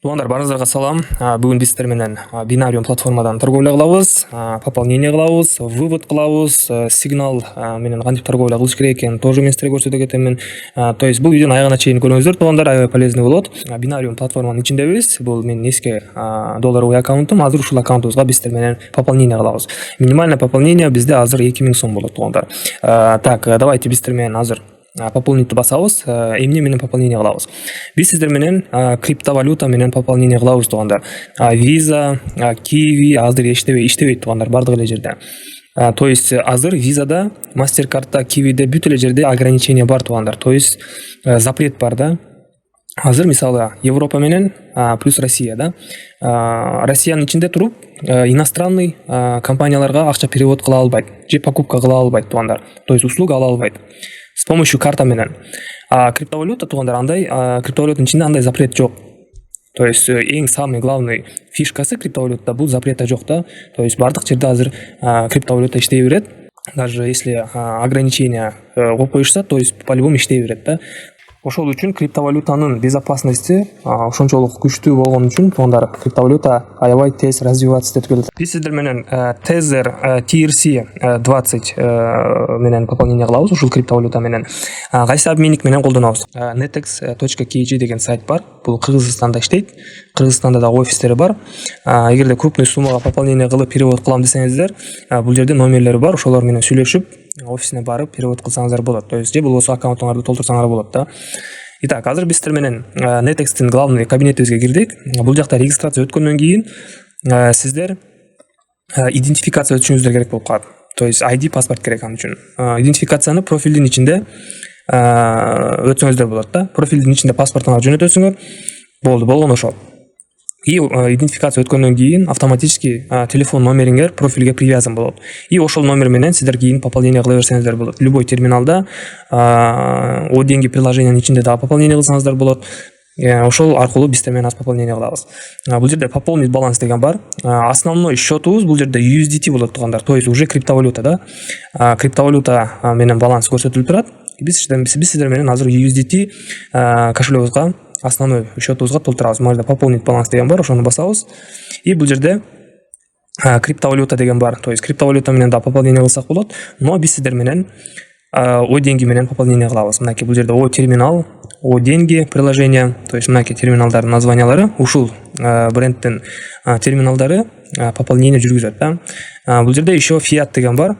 Туугандар, барыңыздарга салам. Бүгүн биз сиздер менен бинариум платформадан торговля кылабыз, пополнение кылабыз, вывод кылабыз, сигнал менен кантип торговля кылыш керек экенин тоже мен сиздерге көрсөтө кетемин. То есть бул видеону аягына чейин көрүңүздөр, туугандар, аябай полезный болот. Бинариум платформанын ичиндебиз. Бул менин эски долларовый аккаунтум. Азыр ушул аккаунтубузга биз сиздер менен пополнение кылабыз. Минимальное пополнение бизде азыр 2000 сом болот, туугандар. Так, давайте биз сиздер менен азыр пополнить басабыз, эмне менен пополнение кылабыз. Биз сиздер менен криптовалюта менен пополнение кылабыз, туугандар. Visa, Kiwi азыр иштебейт, туугандар, бардык эле жерде. То есть азыр Visa'да, MasterCard'да, Kiwi'де бүт эле жерде ограничение бар, туугандар. То есть запрет бар да. Азыр мисалы Европа менен плюс Россия, да. Россиянын ичинде туруп иностранный компанияларга акча перевод кыла албайт, же покупка кыла албайт, туугандар. То есть услуга ала албайт с помощью карта менен. Криптовалюта, туугандар, андай криптовалютанын ичинде андай запрет жок. То есть эң самый главный фишкасы криптовалютада бул запрета жок да. То есть бардык жерде азыр криптовалюта иштей берет. Даже если ограничения коюп коюшса, то есть по-любому иштей берет да. Ошол үчүн криптовалютанын безопасности ошончолук күчтүү болгон үчүн туугандар, криптовалюта аябай тез развиваться этип келет. Биз сиздер менен Tether TRC20 менен пополнение кылабыз, ушул криптовалюта менен. Кайсы обменник менен колдонобуз? Netex.kg деген сайт бар. Бул Кыргызстанда иштейт. Кыргызстанда да офистери бар. Эгерде крупный суммага пополнение кылып перевод кылам десеңиздер, бул жерде номерлери бар, ошолор менен сүйлөшүп офисине барып перевод кылсаңыздар болот. То есть же болбосо аккаунтуңарды толтурсаңар болот да. Итак, азыр биз сиздер менен Netex'тин главный кабинетибизге кирдик. Бул жакта регистрация өткөндөн кийин сиздер идентификация өтүшүңүздөр керек болуп калат. То есть ID паспорт керек ан үчүн. Идентификацияны профилдин ичинде өтсөңүздөр болот да. Профилдин ичинде паспортуңарды жөнөтөсүңөр. Болгон ошол. И идентификация өткөндөн кийин автоматически телефон номериңер профилге привязан болот. И ошол номер менен сиздер кийин пополнение кыла берсеңиздер болот. Любой терминалда о деньги приложениянын ичинде да пополнение кылсаңыздар болот. Ошол аркылуу биз менен пополнение кылабыз. Бул жерде пополнить баланс деген бар. Основной счетубуз бул жерде USDT болот, туугандар. То есть уже криптовалюта да. Криптовалюта менен баланс көрсөтүлүп турат. Биз сиздер менен азыр USDT кошелегибизга основной счетубузга толтурабыз. Мына жерде пополнить баланс деген бар, ошону басабыз. И бул жерде криптовалюта деген бар. То есть криптовалюта менен да пополнение кылсак болот, но биз сиздер менен о деньги менен пополнение кылабыз. Мынакей бул жерде о терминал, о деньги приложение, то есть мынакей терминалдардын названиялары, ушул брендтин терминалдары пополнение жүргүзөт да. Бул жерде еще fiat деген бар.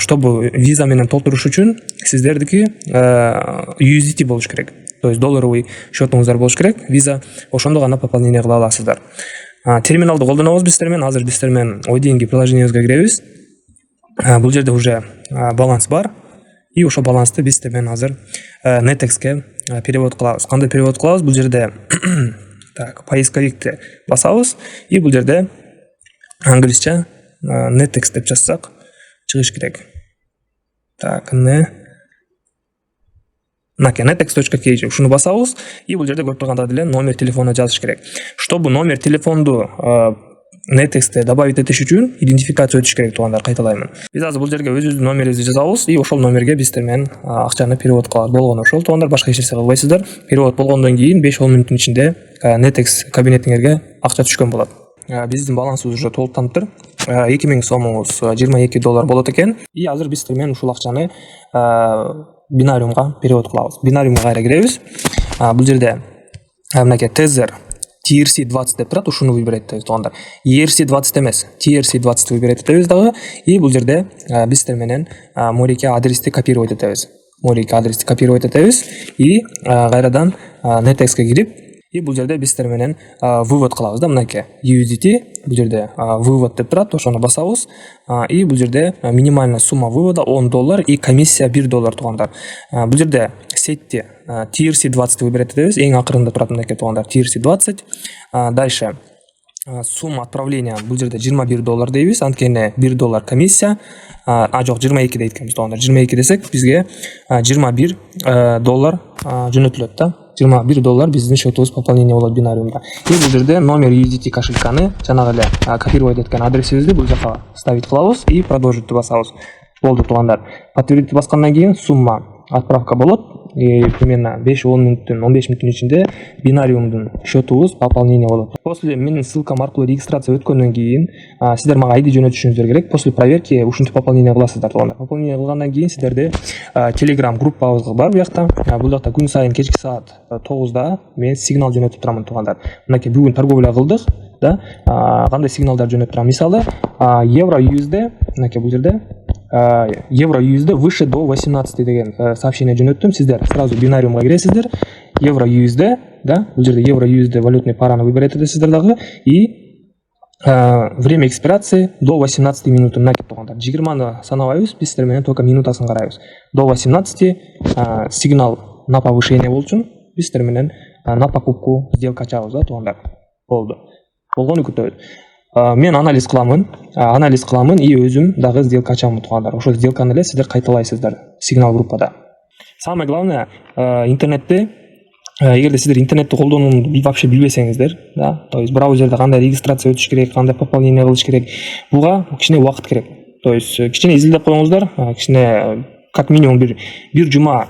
Чтобы Visa менен толтуруш үчүн сиздердики USDT болуш керек. То есть долларовый счетуңуздар болуш керек. Visa ошондо гана пополнение кыла аласыздар. Терминалды колдонобуз биз менен. Азыр биз менен о деньги приложениябызга киребиз. Бул жерде уже баланс бар. И ошол балансты биз менен азыр Netex'ке перевод кылабыз. Кандай перевод кылабыз? Бул жерде так, поисковикти басабыз. И бул жерде англисче Netex деп жазсак чыгыш керек. Так, Netex.kg ушуну басабыз. И бул жерде көрүп тургандай эле номер телефона жазыш керек. Чтобы номер телефонду Netex'те добавить этиш үчүн идентификация өтүш керек, туугандар, кайталаймын. Биз азыр бул жерге өзүбүздүн номерибизди жазабыз и ошол номерге биз менен акчаны перевод кылабыз. Болгон ошол, туугандар, башка эч нерсе кылбайсыздар. Перевод болгондон кийин 5-10 мүнөттүн ичинде Netex кабинетиңерге акча түшкөн болот. Биздин балансыбыз уже толуктаныптыр. 2000 сомубуз 22 доллар болот экен. И азыр биз менен ушул акчаны бинариумга перевод кылабыз. Бинариумга кайра киребиз. Бул жерде мынакей Tether TRC20 деп турат, ушуну выбирать этебиз, туугандар. ERC20 эмес, TRC20 выбирать этебиз дагы. И бул жерде биз менен морике адрести копировать этебиз. И кайрадан Netex'ке кирип, и бул жерде биз менен вывод кылабыз да, мынакей USDT, бул жерде вывод деп турат, ошону басабыз. И бул жерде минимальная сумма вывода 10 доллар и комиссия 1 доллар, туугандар. Бул жерде сетти TRC20 выбирать этебиз, эң акырында турат мынакей, туугандар, TRC20. Дальше сумма отправления бул жерде 21 доллар дейбиз, анткени 1 доллар комиссия. Жок, 22 дейт экенбиз, туугандар. 22 десек бизге 21 доллар жөнөтүлөт да. 21 доллар биздин счетубуз пополнение болот бинариумда. И бул жерде номер USDT кошельканы жанагы эле копировать эткен адресибизди бул жака ставить кылабыз и продолжить басабыз. Болду, туугандар. Подтвердить баскандан кийин сумма отправка болот. Примерно 5-10 мүнөттөн 15 мүнөттүн ичинде бинариумдун счетубуз пополнение болот. После менин ссылкам аркылуу регистрация өткөндөн кийин сиздер мага ID жөнөтүшүңүздөр керек. После проверки ушинтип пополнение кыласыздар туугандар. Пополнение кылгандан кийин сиздерде Telegram группабыз бар бул жакта. Бул жакта күн сайын кечки саат 9-да мен сигнал жөнөтүп турам туугандар. Мынакей бүгүн торговля кылдык, да? Кандай сигналдар жөнөтүп турам? Мисалы, евро USD, мынакей бул жерде евро USD выше до 18 деген сообщение жөнөттүм. Сиздер сразу бинариумга киресиздер. Евро USD, да? Бул жерде евро USD валютный параны выбирать этесиздер дагы и время экспирации до 18 минут. Мынакей туугандар. 20-ны санабайбыз, биз сиздер менен только минутасын карайбыз. До 18 сигнал на повышение болчун. Биз сиздер менен на покупку сделка ачабыз, да, туугандар. Болду. Болгону күтөбүз. Мен анализ кыламын и өзүм дагы сделка ачамын туугандар. Ошол сделканы эле сиздер кайталайсыздар сигнал группада. Самое главное, интернетте, эгерде сиздер интернетти колдонууну вообще билбесеңиздер, да, то есть браузерде кандай регистрация өтүш керек, кандай пополнение кылыш керек, буга кичине убакыт керек. То есть кичине изилдеп коюңуздар, кичине как минимум бир жума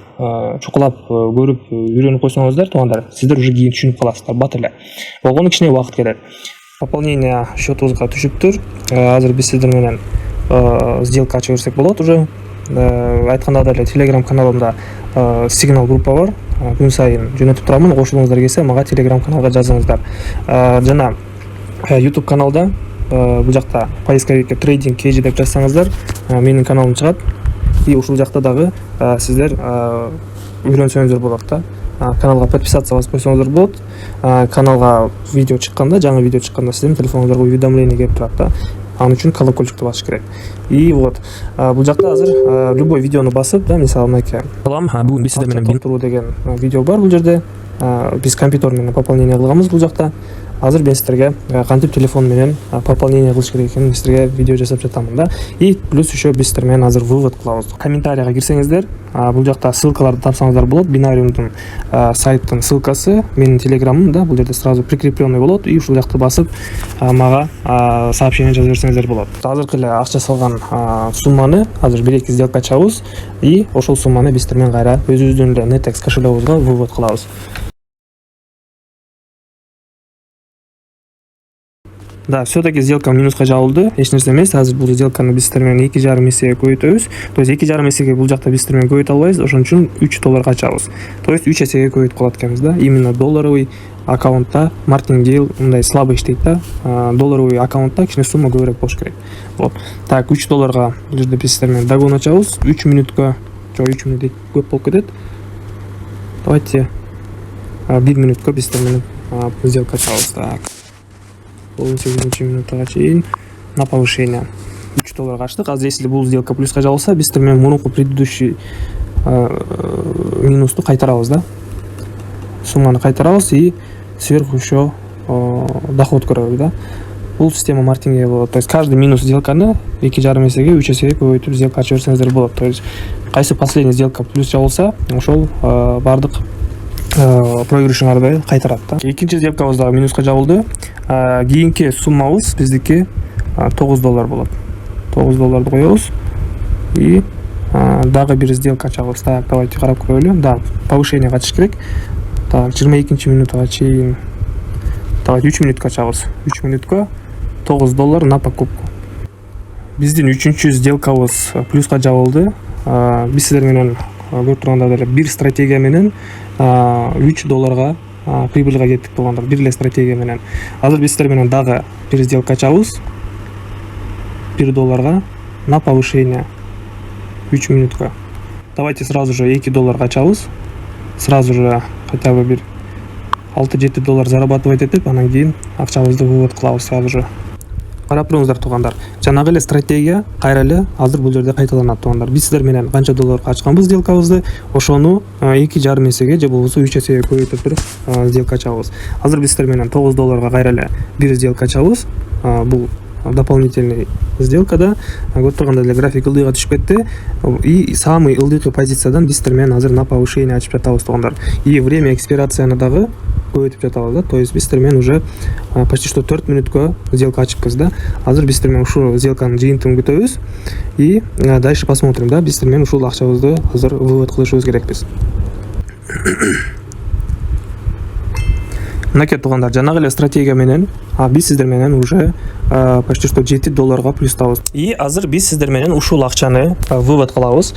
чукулап көрүп үйрөнүп койсоңуздар туугандар, сиздер уже кийин түшүнүп каласыздар бат эле. Болгону кичине убакыт керек. Пополнение счетубузга түшүптүр. Азыр биз сиздер менен сделка ача берсек болот уже. Айтканда эле Telegram каналымда сигнал группа бар. Күн сайын жөнөтүп турамын. Кошулуңуздар келсе, мага Telegram каналга жазыңыздар. Жана YouTube каналда бул жакта поисковикке трейдинг KG деп жазсаңыздар, менин каналым чыгат. И ушул жакта дагы сиздер үйрөнсөңүздөр болот да. Каналга подписаться басып койсоңуздар болот. Каналга видео чыкканда, жаңы видео чыкканда сиздердин телефонуңуздарга уведомление келип турат да. Аны үчүн колокольчикту басыш керек. И вот бул жакта азыр любой видеону басып, да, мисалы мынакей. Бүгүн биз сиздер менен туруу деген видео бар бул жерде. Биз компьютер менен пополнение кылганбыз бул жакта. Азыр мен сиздерге кантип телефон менен пополнение кылыш керек экенин сиздерге видео жасап жатамын да. И плюс еще биз сиздер менен азыр вывод кылабыз. Комментарийга кирсеңиздер, бул жакта ссылкаларды тапсаңыздар болот. Бинариумдун сайттын ссылкасы менин телеграмым, да, бул жерде сразу прикрепленный болот. И ушул жакты басып мага сообщение жазып берсеңиздер болот. Азыркы эле акча салган сумманы азыр 1-2 сделка ачабыз и ошол сумманы биз сиздер менен кайра өзүбүздүн эле Netex кошелегибизге вывод кылабыз. Да, все-таки сделка минуска жабылды. Эч нерсе эмес. Азыр бул сделканы биз сиздер менен 2,5 эсеге көбөйтөбүз. То есть 2,5 эсеге бул жакта биз сиздер менен көбөйтө албайбыз. Ошон үчүн $3 ачабыз. То есть 3 эсеге көбөйтүп калат экенбиз да. Именно долларовый аккаунтта Martingale мындай слабый иштейт да. Долларовый аккаунтта кичине сумма көбүрөөк болуш керек. Вот. Так, $3 бул жерде биз сиздер менен дагон ачабыз. 3 мүнөткө, 3 мүнөт көп болуп кетет. Давайте 1 мүнөткө биз сиздер менен сделка ачабыз. Так. 18 минутага чейин на повышение $3 ачтык. Азыр если бул сделка плюска жабылса, биз сиздер менен мурунку предыдущий минусту кайтарабыз да. Сумманы кайтарабыз и сверху еще доход көрөбүз да. Бул система Martingale болот. То есть каждый минус сделканы 2,5 эсеге 3 эсеге көбөйтүп сделка ачып берсеңиздер болот. То есть кайсы последний сделка плюс жабылса, ошол бардык проигрышыңарды кайтарат да. Экинчи сделкабыз дагы минуска жабылды. Кийинки суммабыз биздики $9 болот. $9 коебуз и дагы бир сделка ачабыз. Так, давайте карап көрөлү. Да, повышение катыш керек. Так, 22 минутага чейин. Давайте 3 мүнөткө ачабыз. 3 мүнөткө $9 на покупку. Биздин 3-чү сделкабыз плюска жабылды. Биз сиздер менен көрүп тургандай эле бир стратегия менен $3 прибыльга кеттик туугандар. Бир эле стратегия менен. Азыр биз сиздер менен дагы бир сделка ачабыз. $1 на повышение 3 мүнөткө. Давайте сразу же $2 ачабыз. Сразу же хотя бы бир $6-7 зарабатывать этип, анан кийин акчабызды вывод кылабыз сразу же. Карап туруңуздар туугандар. Жанагы эле стратегия кайра эле азыр бул жерде кайталанат туугандар. Биз сиздер менен канча долларга ачканбыз сделкабызды, ошону 2,5 эсеге же болбосо 3 эсеге көбөйтүп туруп сделка ачабыз. Азыр биз сиздер менен $9 кайра эле бир сделка ачабыз. Бул дополнительный сделкада көрүп тургандай эле график ылдыйга түшүп кетти. И самый ылдыйкы позициядан биз сиздер менен азыр на повышение ачып жатабыз туугандар. И время экспирацияны дагы көбөйтүп жатабыз да. То есть биз сиздер менен уже почти что 4 мүнөткө сделка ачыппыз да. Азыр биз сиздер менен ушул сделканын жыйынтыгын күтөбүз и дальше посмотрим да. Биз сиздер менен ушул акчабызды азыр вывод кылышыбыз керекпиз. Мынакей туугандар, жанагы эле стратегия менен биз сиздер менен уже почти что $7 плюстабыз. И азыр биз сиздер менен ушул акчаны вывод кылабыз.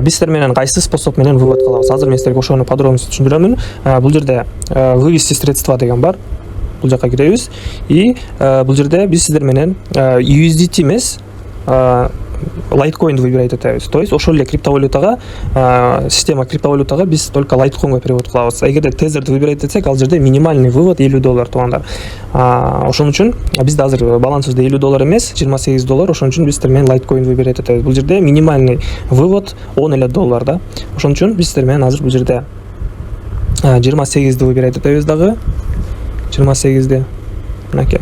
Биз сиздер менен кайсы способ менен вывод кылабыз? Азыр мен сиздерге ошону подробно түшүндүрөмүн. Бул жерде вывести средства деген бар. Бул жака киребиз и бул жерде биз сиздер менен USDT эмес, Litecoin выбирать этебиз. То есть ошол эле криптовалютага, система криптовалютага биз только Litecoin'га перевод кылабыз. Эгерде Tether'ды выбирать этсек, ал жерде минимальный вывод $50 туугандар. Ошон үчүн бизде азыр балансыбызда $50 эмес, $28. Ошон үчүн биз сиздер менен Litecoin выбирать этебиз. Бул жерде минимальный вывод $10 да. Ошон үчүн биз сиздер менен азыр бул жерде 28-ди выбирать этебиз дагы. 28-ди. Мынакей.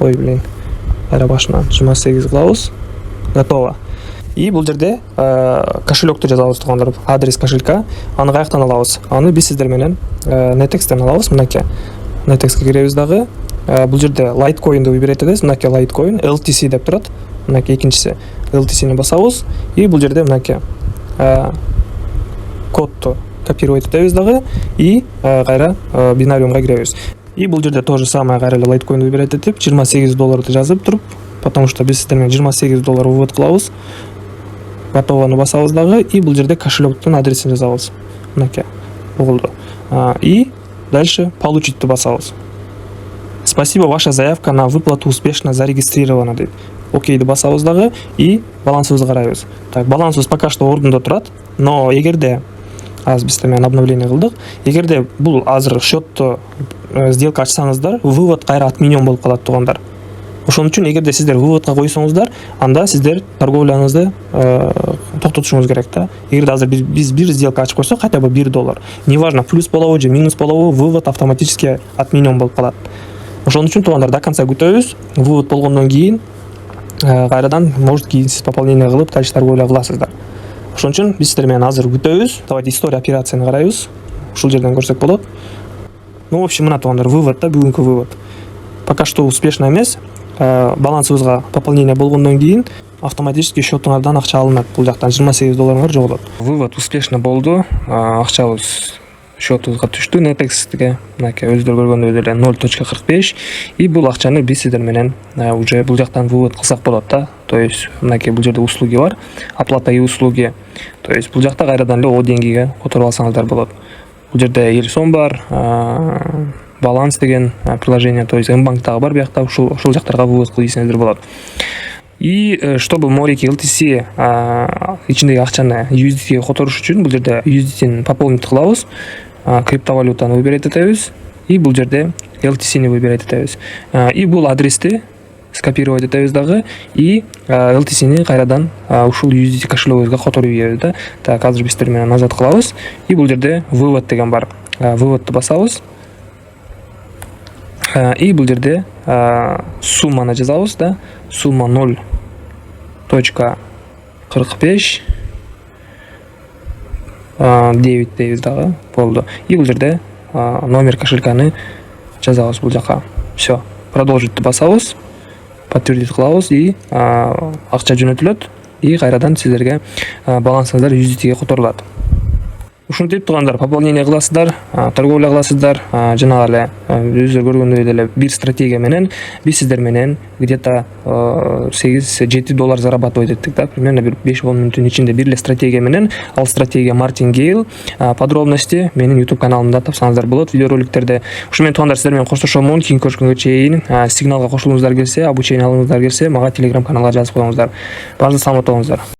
Ой, блин. Кайра башынан 28 кылабыз. Готово. И бул жерде кошелекту жазабыз туугандар, адрес кошелька. Аны каяктан алабыз? Аны биз сиздер менен Netex'тен алабыз. Мынакей. Netex'ке киребиз дагы. Бул жерде Litecoin'ды выбирать этебиз. Мынакей Litecoin, LTC деп турат. Мынакей экинчиси. LTC'ни басабыз и бул жерде мынакей кодту копировать этебиз дагы и кайра бинариумга киребиз. И бул жерде то же самое кайра эле Litecoin выбирать этип $28 жазып туруп, потому что биз сиздер менен $28 вывод кылабыз. Готованы басабыз дагы и бул жерде кошелектун адресин жазабыз. Мынакей. Болду. И дальше получитьты басабыз. Спасибо, ваша заявка на выплату успешно зарегистрирована дейт. Окейди басабыз дагы и балансыбызды карайбыз. Так, балансыбыз пока что ордунда турат, но эгерде биз сиздер менен обновление кылдык. Эгерде бул азыр счетту сделка ачсаңыздар, вывод кайра отменен болуп калат туугандар. Ошон үчүн эгерде сиздер выводко койсоңуздар, анда сиздер торговляңызды токтотушуңуз керек да. Эгерде азыр биз бир сделка ачып койсок, хотя бы $1, неважно, плюс болобу же минус болобу, вывод автоматически отменен болуп калат. Ошон үчүн туугандар до конца күтөбүз. Вывод болгондон кийин кайрадан может кийинсиз пополнение кылып, дальше торговля кыласыздар. Ошон үчүн биз сиздер менен азыр күтөбүз. Давайте история операцияны карайбыз. Ушул жерден көрсөк болот. Ну, в общем, мына туугандар, вывод да, бүгүнкү вывод. Пока что успешно эмес. Балансыбызга пополнение болгондон кийин автоматически счетуңардан акча алынат. Бул жактан $28 жоголот. Вывод успешно болду. Акчабыз счетубузга түштү. Netex'ге мынакей өздөрү көргөндөй эле 0.45 и бул акчаны биз сиздер менен уже бул жактан вывод кылсак болот да. То есть мынакей бул жерде услуги бар. Оплата и услуги. То есть бул жакта кайрадан эле о деңгийге которуп алсаңыздар болот. Бул жерде Эльсон бар, баланс деген приложение, то есть Mbank'тагы бар, биякта ушул жактарга вывод кылып ийсеңиздер болот. И чтобы Moriki LTC ичиндеги акчаны USDT'ге которуш үчүн бул жерде USDT'ни пополнить кылабыз, криптовалютаны выбирать этебиз и бул жерде LTC'ни выбирать этебиз. И бул адрести скопировать этебиз дагы и LTC'ни кайрадан ушул USDT кошелегибизге которуп ийебиз да. Так, азыр биз сиздер менен назад кылабыз и бул жерде вывод деген бар. Выводду басабыз. И бул жерде сумманы жазабыз да. Сумма 0.45 9 дейбиз дагы. Болду. И бул жерде номер кошельканы жазабыз бул жака. Всё. Продолжить басабыз. Подтвердить кылабыз и акча жөнөтүлөт и кайрадан сиздерге балансыңыздар USDT'ге которулат. Ушинтип туугандар, пополнение кыласыздар, торговля кыласыздар, жана эле өздөрү көргөндөй эле бир стратегия менен биз сиздер менен где-то $8-7 зарабатывать эттик да, примерно бир 5-10 мүнөттүн ичинде бир эле стратегия менен. Ал стратегия Мартин Гейл. Подробности менин YouTube каналымда тапсаңыздар болот, видеороликтерде. Ушу менен туугандар, сиздер менен коштошомун. Кийинки көрүшкөнгө чейин сигналга кошулуңуздар келсе, обучение алууңуздар келсе, мага Telegram каналга жазып коюңуздар. Баарыңызды саламат болуңуздар.